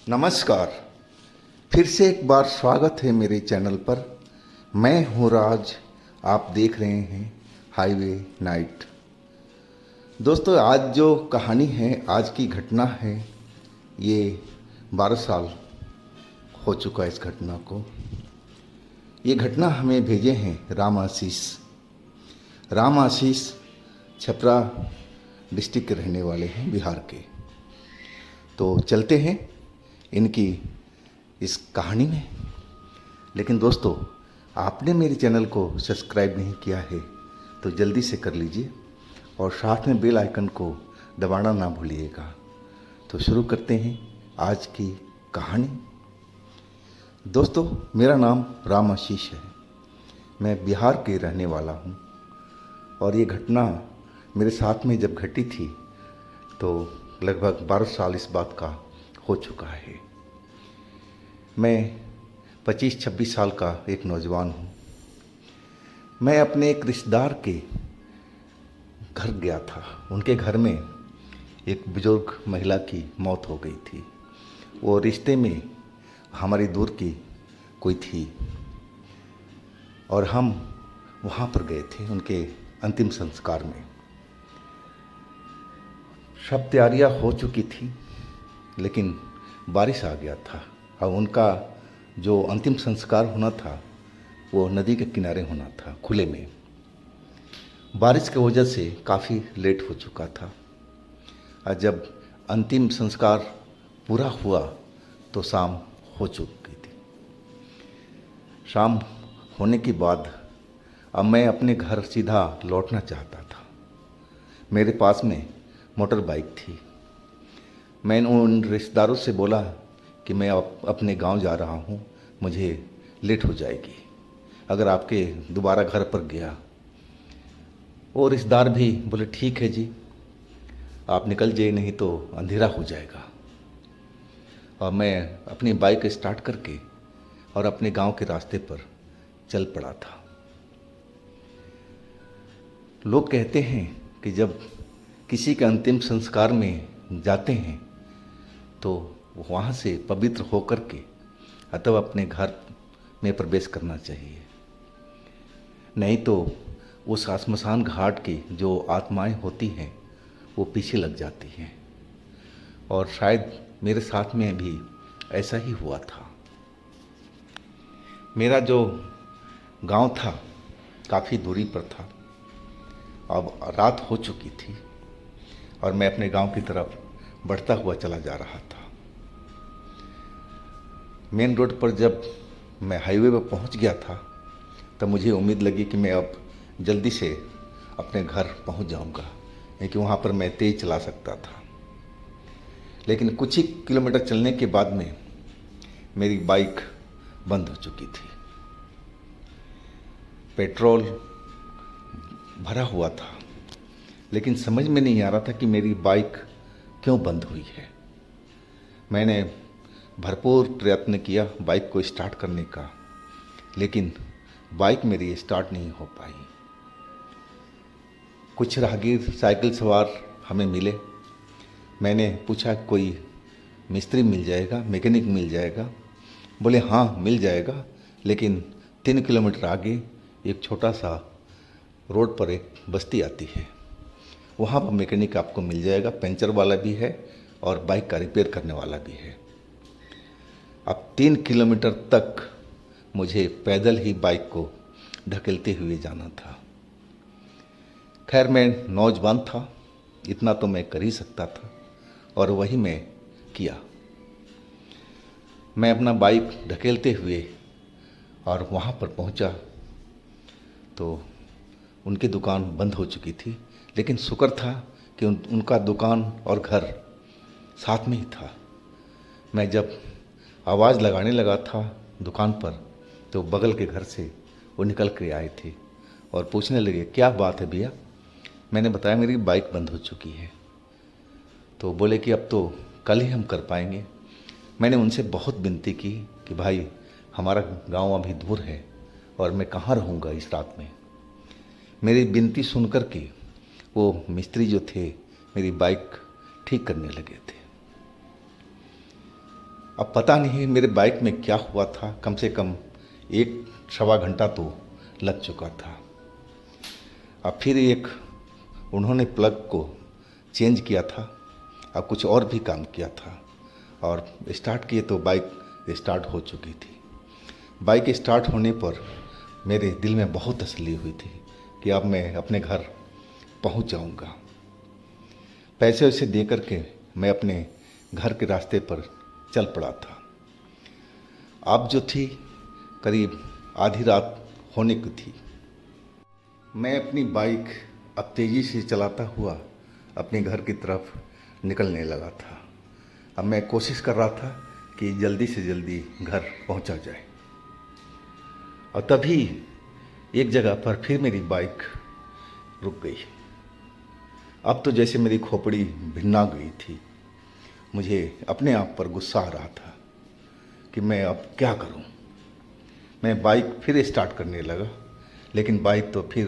नमस्कार। फिर से एक बार स्वागत है मेरे चैनल पर। मैं हूँ राज। आप देख रहे हैं हाईवे नाइट। दोस्तों, आज जो कहानी है, आज की घटना है, ये 12 साल हो चुका है इस घटना को। ये घटना हमें भेजे हैं राम आशीष। राम आशीष छपरा डिस्ट्रिक्ट के रहने वाले हैं, बिहार के। तो चलते हैं इनकी इस कहानी में। लेकिन दोस्तों, आपने मेरे चैनल को सब्सक्राइब नहीं किया है तो जल्दी से कर लीजिए और साथ में बेल आइकन को दबाना ना भूलिएगा। तो शुरू करते हैं आज की कहानी। दोस्तों, मेरा नाम राम आशीष है। मैं बिहार के रहने वाला हूँ और ये घटना मेरे साथ में जब घटी थी तो लगभग 12 साल इस बात का हो चुका है। मैं 25-26 साल का एक नौजवान हूँ। मैं अपने एक रिश्तेदार के घर गया था। उनके घर में एक बुजुर्ग महिला की मौत हो गई थी। वो रिश्ते में हमारी दूर की कोई थी और हम वहाँ पर गए थे उनके अंतिम संस्कार में। सब तैयारियाँ हो चुकी थी, लेकिन बारिश आ गया था और उनका जो अंतिम संस्कार होना था वो नदी के किनारे होना था, खुले में। बारिश की वजह से काफ़ी लेट हो चुका था और जब अंतिम संस्कार पूरा हुआ तो शाम हो चुकी थी। शाम होने के बाद अब मैं अपने घर सीधा लौटना चाहता था। मेरे पास में मोटर बाइक थी। मैंने उन रिश्तेदारों से बोला कि मैं अपने गांव जा रहा हूं, मुझे लेट हो जाएगी अगर आपके दोबारा घर पर गया। वो रिश्तेदार भी बोले ठीक है जी, आप निकल जाइए, नहीं तो अंधेरा हो जाएगा। और मैं अपनी बाइक स्टार्ट करके और अपने गांव के रास्ते पर चल पड़ा था। लोग कहते हैं कि जब किसी के अंतिम संस्कार में जाते हैं तो वहाँ से पवित्र होकर के अथवा अपने घर में प्रवेश करना चाहिए, नहीं तो उस श्मशान घाट की जो आत्माएं होती हैं वो पीछे लग जाती हैं। और शायद मेरे साथ में भी ऐसा ही हुआ था। मेरा जो गांव था काफ़ी दूरी पर था। अब रात हो चुकी थी और मैं अपने गांव की तरफ बढ़ता हुआ चला जा रहा था। मेन रोड पर जब मैं हाईवे पर पहुंच गया था तब मुझे उम्मीद लगी कि मैं अब जल्दी से अपने घर पहुंच जाऊंगा, क्योंकि वहां पर मैं तेज़ चला सकता था। लेकिन कुछ ही किलोमीटर चलने के बाद में मेरी बाइक बंद हो चुकी थी। पेट्रोल भरा हुआ था, लेकिन समझ में नहीं आ रहा था कि मेरी बाइक क्यों बंद हुई है। मैंने भरपूर प्रयत्न किया बाइक को स्टार्ट करने का, लेकिन बाइक मेरी स्टार्ट नहीं हो पाई। कुछ राहगीर साइकिल सवार हमें मिले। मैंने पूछा कोई मिस्त्री मिल जाएगा, मैकेनिक मिल जाएगा? बोले हाँ मिल जाएगा, लेकिन 3 किलोमीटर आगे एक छोटा सा रोड पर एक बस्ती आती है, वहाँ पर मैकेनिक आपको मिल जाएगा। पंचर वाला भी है और बाइक का रिपेयर करने वाला भी है। अब 3 किलोमीटर तक मुझे पैदल ही बाइक को ढकेलते हुए जाना था। खैर, मैं नौजवान था, इतना तो मैं कर ही सकता था और वही मैं किया। मैं अपना बाइक ढकेलते हुए और वहाँ पर पहुँचा तो उनकी दुकान बंद हो चुकी थी, लेकिन शुक्र था कि उनका दुकान और घर साथ में ही था। मैं जब आवाज़ लगाने लगा था दुकान पर तो बगल के घर से वो निकल के आए थे और पूछने लगे क्या बात है भैया। मैंने बताया मेरी बाइक बंद हो चुकी है। तो बोले कि अब तो कल ही हम कर पाएंगे। मैंने उनसे बहुत विनती की कि भाई हमारा गांव अभी दूर है और मैं कहाँ रहूँगा इस रात में। मेरी विनती सुनकर के वो मिस्त्री जो थे मेरी बाइक ठीक करने लगे थे। अब पता नहीं मेरे बाइक में क्या हुआ था, कम से कम 1 सवा घंटा तो लग चुका था। अब फिर उन्होंने प्लग को चेंज किया था, अब कुछ और भी काम किया था और स्टार्ट किए तो बाइक स्टार्ट हो चुकी थी। बाइक स्टार्ट होने पर मेरे दिल में बहुत तसल्ली हुई थी कि अब मैं अपने घर पहुंच जाऊंगा। पैसे वैसे दे करके मैं अपने घर के रास्ते पर चल पड़ा था। अब जो थी करीब आधी रात होने की थी। मैं अपनी बाइक अब तेज़ी से चलाता हुआ अपने घर की तरफ निकलने लगा था। अब मैं कोशिश कर रहा था कि जल्दी से जल्दी घर पहुंचा जाए और तभी एक जगह पर फिर मेरी बाइक रुक गई। अब तो जैसे मेरी खोपड़ी भिन्ना गई थी। मुझे अपने आप पर गुस्सा आ रहा था कि मैं अब क्या करूं। मैं बाइक फिर स्टार्ट करने लगा, लेकिन बाइक तो फिर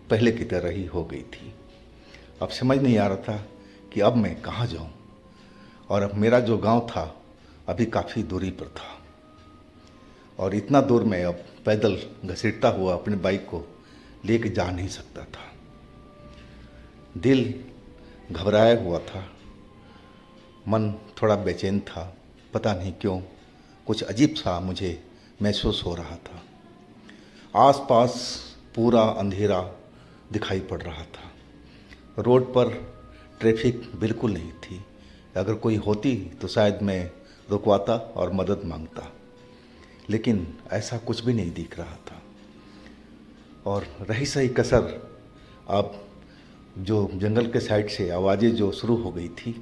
पहले की तरह ही हो गई थी। अब समझ नहीं आ रहा था कि अब मैं कहाँ जाऊं और अब मेरा जो गांव था अभी काफ़ी दूरी पर था और इतना दूर मैं अब पैदल घसीटता हुआ अपने बाइक को लेके जा नहीं सकता था। दिल घबराया हुआ था, मन थोड़ा बेचैन था। पता नहीं क्यों कुछ अजीब सा मुझे महसूस हो रहा था। आसपास पूरा अंधेरा दिखाई पड़ रहा था। रोड पर ट्रैफिक बिल्कुल नहीं थी। अगर कोई होती तो शायद मैं रुकवाता और मदद मांगता, लेकिन ऐसा कुछ भी नहीं दिख रहा था। और रही सही कसर, अब जो जंगल के साइड से आवाज़ें जो शुरू हो गई थी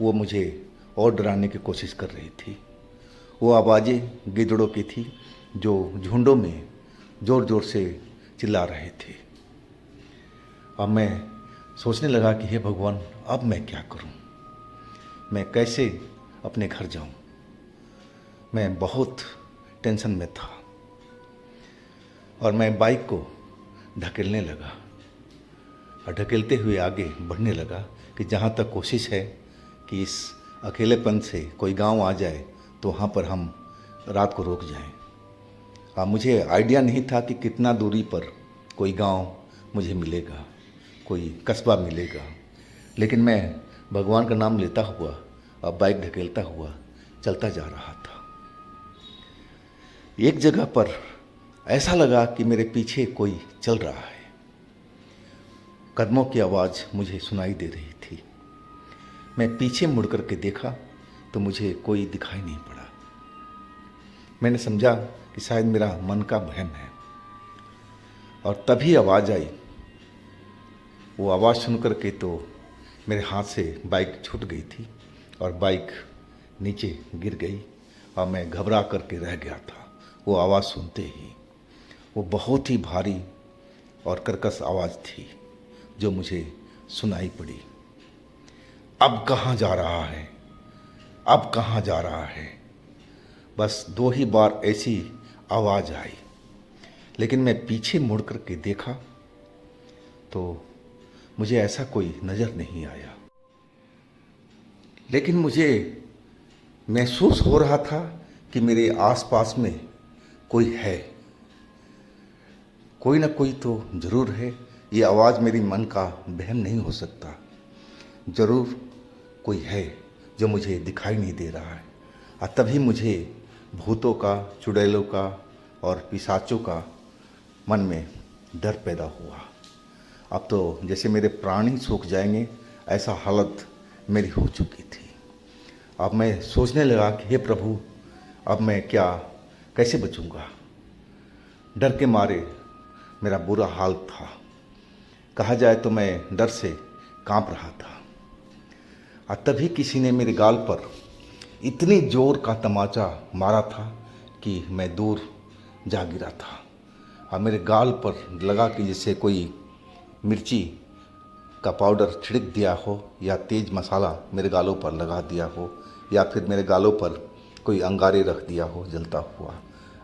वो मुझे और डराने की कोशिश कर रही थी। वो आवाज़ें गिद्धड़ों की थी जो झुंडों में ज़ोर ज़ोर से चिल्ला रहे थे। अब मैं सोचने लगा कि हे भगवान, अब मैं क्या करूं? मैं कैसे अपने घर जाऊं? मैं बहुत टेंशन में था और मैं बाइक को ढकेलने लगा और ढकेलते हुए आगे बढ़ने लगा कि जहाँ तक कोशिश है कि इस अकेलेपन से कोई गांव आ जाए तो वहाँ पर हम रात को रुक जाएं। मुझे आइडिया नहीं था कि कितना दूरी पर कोई गांव मुझे मिलेगा, कोई कस्बा मिलेगा, लेकिन मैं भगवान का नाम लेता हुआ अब बाइक ढकेलता हुआ चलता जा रहा था। एक जगह पर ऐसा लगा कि मेरे पीछे कोई चल रहा है। कदमों की आवाज़ मुझे सुनाई दे रही थी। मैं पीछे मुड़ कर के देखा तो मुझे कोई दिखाई नहीं पड़ा। मैंने समझा कि शायद मेरा मन का वहम है और तभी आवाज़ आई। वो आवाज़ सुन कर के तो मेरे हाथ से बाइक छूट गई थी और बाइक नीचे गिर गई और मैं घबरा करके रह गया था। वो आवाज़ सुनते ही वो बहुत ही भारी और कर्कश आवाज़ थी जो मुझे सुनाई पड़ी। अब कहाँ जा रहा है? अब कहाँ जा रहा है? बस 2 ही बार ऐसी आवाज़ आई, लेकिन मैं पीछे मुड़ कर के देखा तो मुझे ऐसा कोई नज़र नहीं आया। लेकिन मुझे महसूस हो रहा था कि मेरे आसपास में कोई है, कोई ना कोई तो ज़रूर है। ये आवाज़ मेरी मन का वहम नहीं हो सकता। ज़रूर कोई है जो मुझे दिखाई नहीं दे रहा है। और तभी मुझे भूतों का, चुड़ैलों का और पिशाचों का मन में डर पैदा हुआ। अब तो जैसे मेरे प्राण ही सूख जाएंगे, ऐसा हालत मेरी हो चुकी थी। अब मैं सोचने लगा कि हे प्रभु, अब मैं कैसे बचूंगा? डर के मारे मेरा बुरा हाल था। कहा जाए तो मैं डर से कांप रहा था। और तभी किसी ने मेरे गाल पर इतनी जोर का तमाचा मारा था कि मैं दूर जा गिरा था और मेरे गाल पर लगा कि जैसे कोई मिर्ची का पाउडर छिड़क दिया हो या तेज़ मसाला मेरे गालों पर लगा दिया हो या फिर मेरे गालों पर कोई अंगारे रख दिया हो जलता हुआ।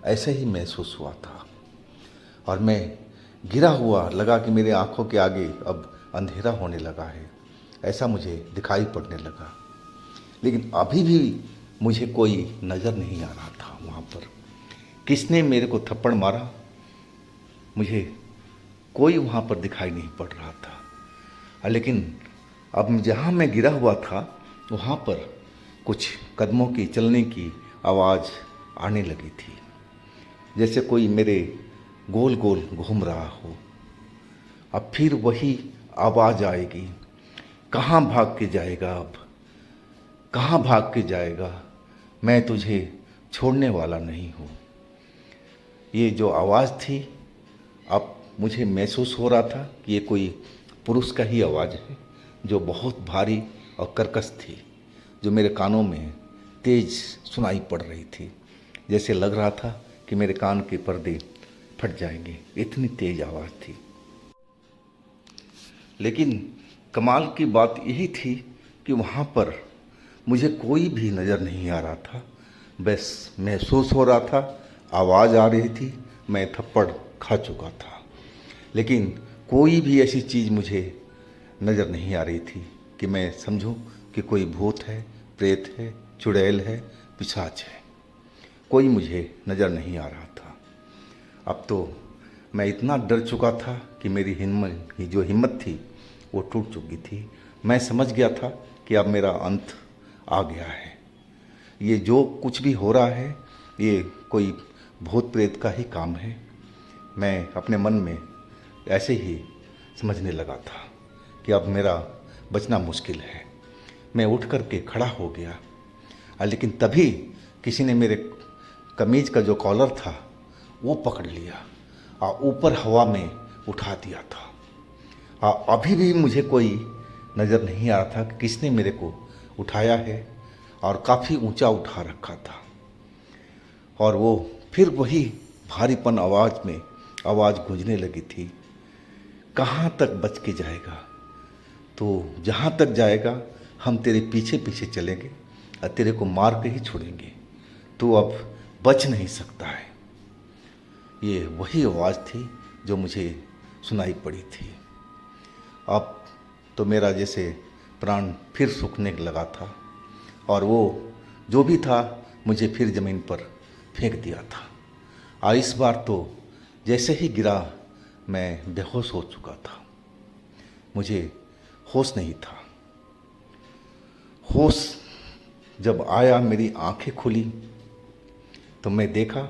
ऐसे ही महसूस हुआ था और मैं गिरा हुआ लगा कि मेरे आँखों के आगे अब अंधेरा होने लगा है, ऐसा मुझे दिखाई पड़ने लगा। लेकिन अभी भी मुझे कोई नज़र नहीं आ रहा था वहाँ पर। किसने मेरे को थप्पड़ मारा मुझे कोई वहाँ पर दिखाई नहीं पड़ रहा था। लेकिन अब जहाँ मैं गिरा हुआ था वहाँ पर कुछ कदमों की चलने की आवाज़ आने लगी थी, जैसे कोई मेरे गोल गोल घूम रहा हो। अब फिर वही आवाज़ आएगी, कहाँ भाग के जाएगा, अब कहाँ भाग के जाएगा, मैं तुझे छोड़ने वाला नहीं हूँ। ये जो आवाज़ थी, अब मुझे महसूस हो रहा था कि ये कोई पुरुष का ही आवाज़ है, जो बहुत भारी और कर्कश थी, जो मेरे कानों में तेज सुनाई पड़ रही थी। जैसे लग रहा था कि मेरे कान के पर्दे फट जाएंगे, इतनी तेज आवाज़ थी। लेकिन कमाल की बात यही थी कि वहाँ पर मुझे कोई भी नज़र नहीं आ रहा था। बस महसूस हो रहा था, आवाज़ आ रही थी, मैं थप्पड़ खा चुका था, लेकिन कोई भी ऐसी चीज़ मुझे नज़र नहीं आ रही थी कि मैं समझूं कि कोई भूत है, प्रेत है, चुड़ैल है, पिशाच है। कोई मुझे नज़र नहीं आ रहा था। अब तो मैं इतना डर चुका था कि मेरी हिम्मत थी वो टूट चुकी थी। मैं समझ गया था कि अब मेरा अंत आ गया है। ये जो कुछ भी हो रहा है ये कोई भूत प्रेत का ही काम है। मैं अपने मन में ऐसे ही समझने लगा था कि अब मेरा बचना मुश्किल है। मैं उठ कर के खड़ा हो गया, लेकिन तभी किसी ने मेरे कमीज का जो कॉलर था वो पकड़ लिया और ऊपर हवा में उठा दिया था। अभी भी मुझे कोई नज़र नहीं आ रहा था कि किसने मेरे को उठाया है, और काफ़ी ऊंचा उठा रखा था। और वो फिर वही भारीपन आवाज़ गूंजने लगी थी, कहाँ तक बच के जाएगा, तो जहाँ तक जाएगा हम तेरे पीछे पीछे चलेंगे और तेरे को मार के ही छोड़ेंगे, तू अब बच नहीं सकता है। ये वही आवाज़ थी जो मुझे सुनाई पड़ी थी। अब तो मेरा जैसे प्राण फिर सूखने लगा था, और वो जो भी था मुझे फिर ज़मीन पर फेंक दिया था। और इस बार तो जैसे ही गिरा मैं बेहोश हो चुका था, मुझे होश नहीं था। होश जब आया, मेरी आंखें खुली तो मैं देखा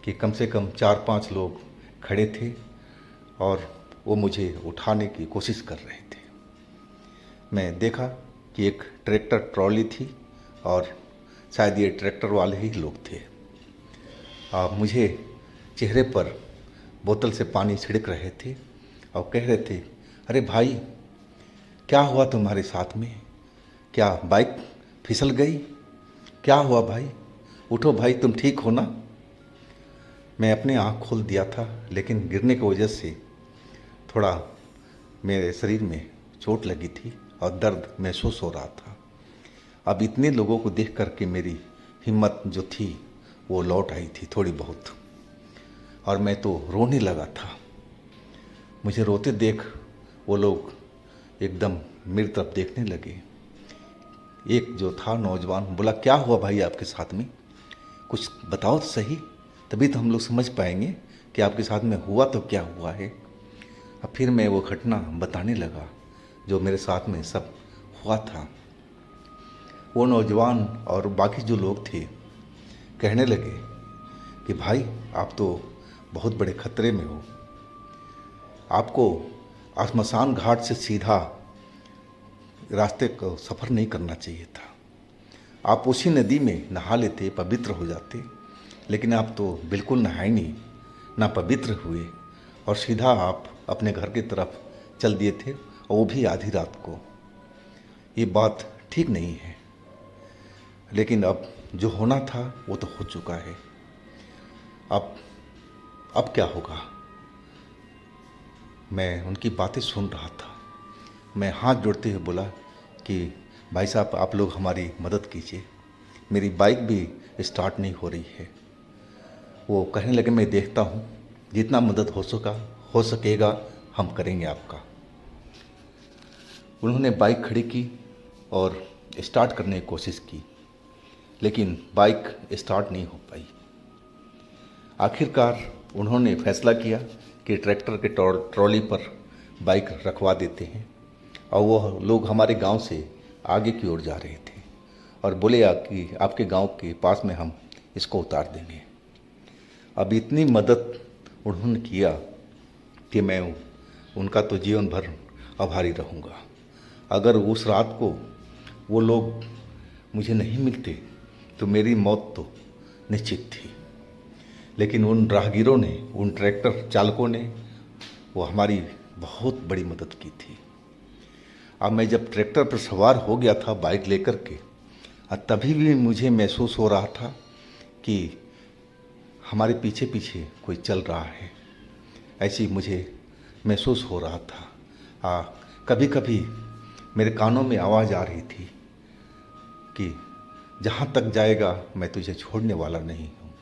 कि कम से कम 4-5 लोग खड़े थे और वो मुझे उठाने की कोशिश कर रहे थे। मैं देखा कि एक ट्रैक्टर ट्रॉली थी और शायद ये ट्रैक्टर वाले ही लोग थे। मुझे चेहरे पर बोतल से पानी छिड़क रहे थे और कह रहे थे, अरे भाई क्या हुआ तुम्हारे साथ में, क्या बाइक फिसल गई, क्या हुआ भाई, उठो भाई, तुम ठीक हो ना। मैं अपने आँख खोल दिया था, लेकिन गिरने की वजह से थोड़ा मेरे शरीर में चोट लगी थी और दर्द महसूस हो रहा था। अब इतने लोगों को देख कर के मेरी हिम्मत जो थी वो लौट आई थी थोड़ी बहुत, और मैं तो रोने लगा था। मुझे रोते देख वो लोग एकदम मेरी तरफ देखने लगे। एक जो था नौजवान बोला, क्या हुआ भाई आपके साथ में, कुछ बताओ तो सही, तभी तो हम लोग समझ पाएंगे कि आपके साथ में हुआ तो क्या हुआ है। अब फिर मैं वो घटना बताने लगा जो मेरे साथ में सब हुआ था। वो नौजवान और बाकी जो लोग थे कहने लगे कि भाई आप तो बहुत बड़े खतरे में हो, आपको श्मशान घाट से सीधा रास्ते को सफ़र नहीं करना चाहिए था। आप उसी नदी में नहा लेते, पवित्र हो जाते, लेकिन आप तो बिल्कुल नहाए नहीं, ना पवित्र हुए, और सीधा आप अपने घर की तरफ चल दिए थे, और वो भी आधी रात को। ये बात ठीक नहीं है, लेकिन अब जो होना था वो तो हो चुका है। अब क्या होगा। मैं उनकी बातें सुन रहा था। मैं हाथ जोड़ते हुए बोला कि भाई साहब आप लोग हमारी मदद कीजिए, मेरी बाइक भी स्टार्ट नहीं हो रही है। वो कहने लगे, मैं देखता हूँ, जितना मदद हो सकेगा हम करेंगे आपका। उन्होंने बाइक खड़ी की और स्टार्ट करने की कोशिश की, लेकिन बाइक स्टार्ट नहीं हो पाई। आखिरकार उन्होंने फैसला किया कि ट्रैक्टर के ट्रॉली पर बाइक रखवा देते हैं, और वह लोग हमारे गांव से आगे की ओर जा रहे थे और बोले कि आपके गांव के पास में हम इसको उतार देंगे। अब इतनी मदद उन्होंने किया कि मैं उनका तो जीवन भर आभारी रहूँगा। अगर उस रात को वो लोग मुझे नहीं मिलते तो मेरी मौत तो निश्चित थी। लेकिन उन राहगीरों ने, उन ट्रैक्टर चालकों ने वो हमारी बहुत बड़ी मदद की थी। अब मैं जब ट्रैक्टर पर सवार हो गया था बाइक लेकर के, तभी भी मुझे महसूस हो रहा था कि हमारे पीछे पीछे कोई चल रहा है, ऐसी मुझे महसूस हो रहा था। कभी कभी मेरे कानों में आवाज़ आ रही थी कि जहाँ तक जाएगा मैं तुझे छोड़ने वाला नहीं हूँ।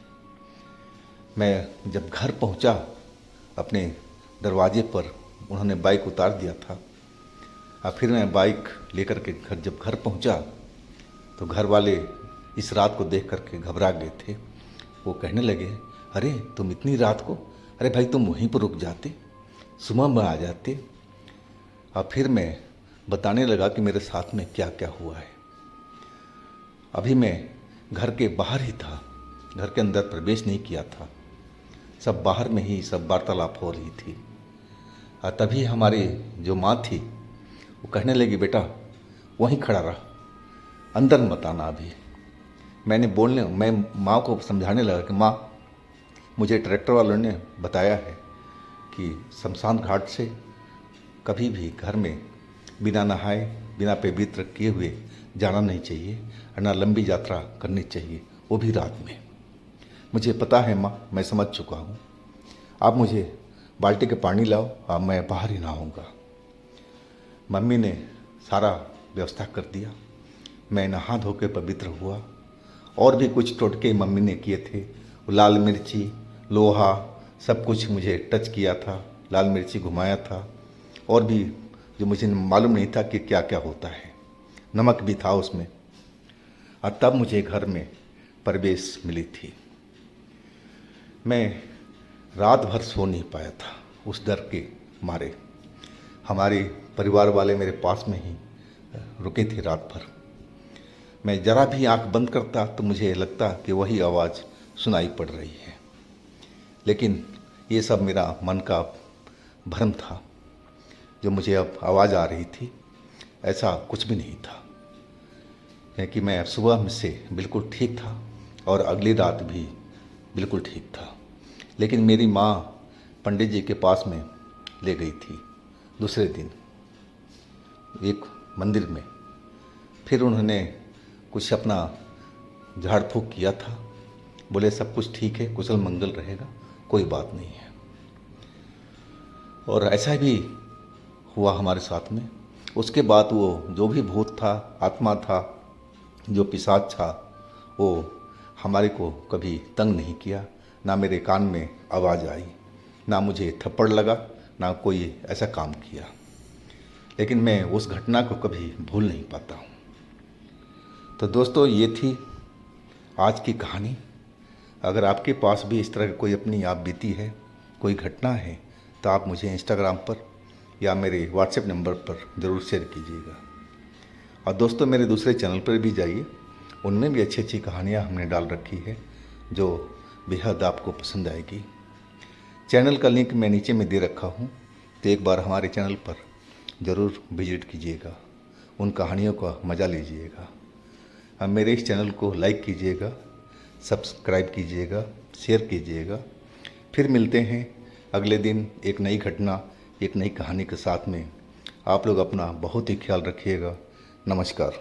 मैं जब घर पहुँचा, अपने दरवाजे पर उन्होंने बाइक उतार दिया था। फिर मैं बाइक लेकर के जब घर पहुँचा तो घर वाले इस रात को देख करके घबरा गए थे। वो कहने लगे, अरे तुम इतनी रात को, अरे भाई तुम वहीं पर रुक जाते, सुबह में आ जाते। और फिर मैं बताने लगा कि मेरे साथ में क्या क्या हुआ है। अभी मैं घर के बाहर ही था, घर के अंदर प्रवेश नहीं किया था, सब बाहर में ही सब वार्तालाप हो रही थी। और तभी हमारी जो माँ थी वो कहने लगी, बेटा वहीं खड़ा रहा, अंदर मत आना अभी। मैं माँ को समझाने लगा कि माँ, मुझे ट्रैक्टर वालों ने बताया है कि शमशान घाट से कभी भी घर में बिना नहाए, बिना पवित्र किए हुए जाना नहीं चाहिए, और ना लंबी यात्रा करनी चाहिए, वो भी रात में। मुझे पता है माँ, मैं समझ चुका हूँ। आप मुझे बाल्टी के पानी लाओ, अब मैं बाहर ही नहाऊंगा। मम्मी ने सारा व्यवस्था कर दिया। मैं नहा धो के पवित्र हुआ। और भी कुछ टोटके मम्मी ने किए थे, लाल मिर्ची, लोहा, सब कुछ मुझे टच किया था, लाल मिर्ची घुमाया था, और भी जो मुझे मालूम नहीं था कि क्या क्या होता है, नमक भी था उसमें। और तब मुझे घर में प्रवेश मिली थी। मैं रात भर सो नहीं पाया था उस डर के मारे। हमारे परिवार वाले मेरे पास में ही रुके थे रात भर। मैं जरा भी आंख बंद करता तो मुझे लगता कि वही आवाज़ सुनाई पड़ रही है। लेकिन ये सब मेरा मन का भ्रम था, जो मुझे अब आवाज़ आ रही थी, ऐसा कुछ भी नहीं था। क्योंकि मैं सुबह में से बिल्कुल ठीक था और अगली रात भी बिल्कुल ठीक था। लेकिन मेरी माँ पंडित जी के पास में ले गई थी दूसरे दिन एक मंदिर में। फिर उन्होंने कुछ अपना झाड़ फूँक किया था, बोले सब कुछ ठीक है, कुशल मंगल रहेगा, कोई बात नहीं है। और ऐसा भी हुआ हमारे साथ में। उसके बाद वो जो भी भूत था, आत्मा था, जो पिशाच था, वो हमारे को कभी तंग नहीं किया, ना मेरे कान में आवाज़ आई, ना मुझे थप्पड़ लगा, ना कोई ऐसा काम किया। लेकिन मैं उस घटना को कभी भूल नहीं पाता हूँ। तो दोस्तों, ये थी आज की कहानी। अगर आपके पास भी इस तरह की कोई अपनी आप बीती है, कोई घटना है, तो आप मुझे इंस्टाग्राम पर या मेरे व्हाट्सएप नंबर पर ज़रूर शेयर कीजिएगा। और दोस्तों, मेरे दूसरे चैनल पर भी जाइए, उनमें भी अच्छी अच्छी कहानियाँ हमने डाल रखी है जो बेहद आपको पसंद आएगी। चैनल का लिंक मैं नीचे में दे रखा हूँ, तो एक बार हमारे चैनल पर ज़रूर विजिट कीजिएगा, उन कहानियों का मज़ा लीजिएगा। अब मेरे इस चैनल को लाइक कीजिएगा, सब्सक्राइब कीजिएगा, शेयर कीजिएगा। फिर मिलते हैं अगले दिन एक नई घटना, एक नई कहानी के साथ में। आप लोग अपना बहुत ही ख्याल रखिएगा। नमस्कार।